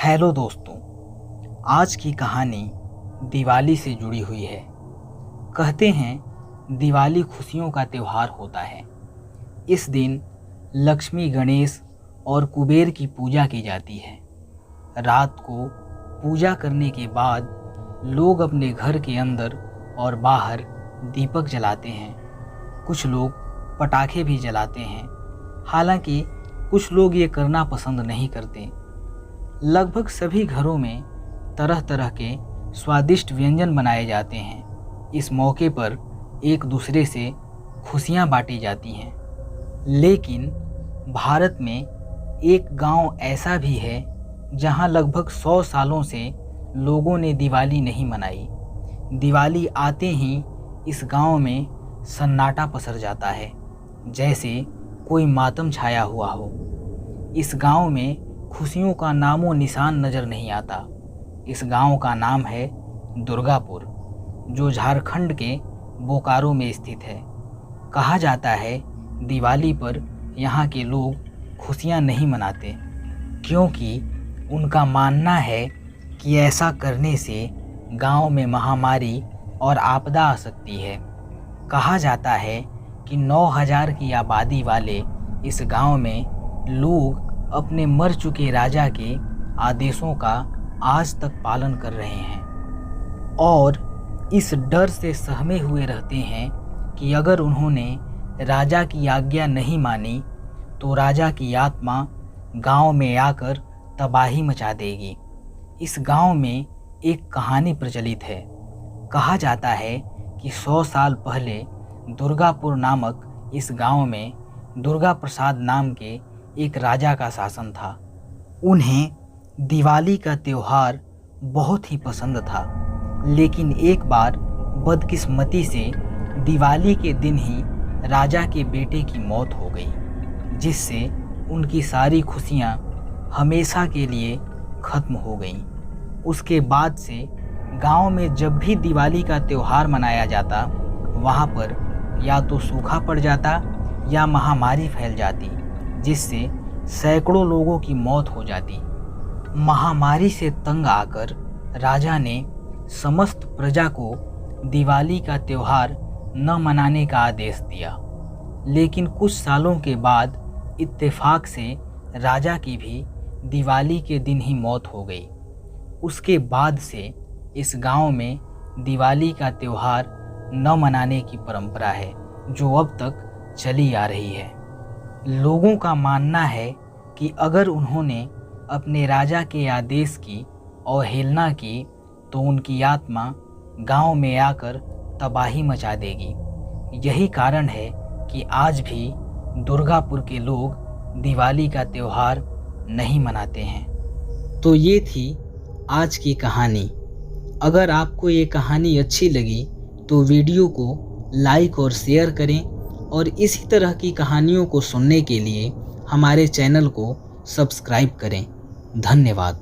Hello दोस्तों, आज की कहानी दिवाली से जुड़ी हुई है। कहते हैं दिवाली खुशियों का त्यौहार होता है। इस दिन लक्ष्मी, गणेश और कुबेर की पूजा की जाती है। रात को पूजा करने के बाद लोग अपने घर के अंदर और बाहर दीपक जलाते हैं। कुछ लोग पटाखे भी जलाते हैं, हालांकि कुछ लोग ये करना पसंद नहीं करते। लगभग सभी घरों में तरह तरह के स्वादिष्ट व्यंजन बनाए जाते हैं। इस मौके पर एक दूसरे से खुशियां बांटी जाती हैं। लेकिन भारत में एक गांव ऐसा भी है जहां लगभग 100 सालों से लोगों ने दिवाली नहीं मनाई। दिवाली आते ही इस गांव में सन्नाटा पसर जाता है, जैसे कोई मातम छाया हुआ हो। इस गांव में खुशियों का नामो निशान नज़र नहीं आता। इस गांव का नाम है दुर्गापुर, जो झारखंड के बोकारो में स्थित है। कहा जाता है दिवाली पर यहाँ के लोग खुशियाँ नहीं मनाते, क्योंकि उनका मानना है कि ऐसा करने से गांव में महामारी और आपदा आ सकती है। कहा जाता है कि 9000 की आबादी वाले इस गांव में लोग अपने मर चुके राजा के आदेशों का आज तक पालन कर रहे हैं और इस डर से सहमे हुए रहते हैं कि अगर उन्होंने राजा की आज्ञा नहीं मानी तो राजा की आत्मा गांव में आकर तबाही मचा देगी। इस गांव में एक कहानी प्रचलित है। कहा जाता है कि 100 साल पहले दुर्गापुर नामक इस गांव में दुर्गा प्रसाद नाम के एक राजा का शासन था। उन्हें दिवाली का त्यौहार बहुत ही पसंद था, लेकिन एक बार बदकिस्मती से दिवाली के दिन ही राजा के बेटे की मौत हो गई, जिससे उनकी सारी खुशियां हमेशा के लिए ख़त्म हो गईं। उसके बाद से गांव में जब भी दिवाली का त्यौहार मनाया जाता, वहां पर या तो सूखा पड़ जाता या महामारी फैल जाती, जिससे सैकड़ों लोगों की मौत हो जाती। महामारी से तंग आकर राजा ने समस्त प्रजा को दिवाली का त्यौहार न मनाने का आदेश दिया। लेकिन कुछ सालों के बाद इत्तेफाक से राजा की भी दिवाली के दिन ही मौत हो गई। उसके बाद से इस गांव में दिवाली का त्यौहार न मनाने की परंपरा है, जो अब तक चली आ रही है। लोगों का मानना है कि अगर उन्होंने अपने राजा के आदेश की अवहेलना की तो उनकी आत्मा गांव में आकर तबाही मचा देगी। यही कारण है कि आज भी दुर्गापुर के लोग दिवाली का त्यौहार नहीं मनाते हैं। तो ये थी आज की कहानी। अगर आपको ये कहानी अच्छी लगी तो वीडियो को लाइक और शेयर करें, और इसी तरह की कहानियों को सुनने के लिए हमारे चैनल को सब्सक्राइब करें। धन्यवाद।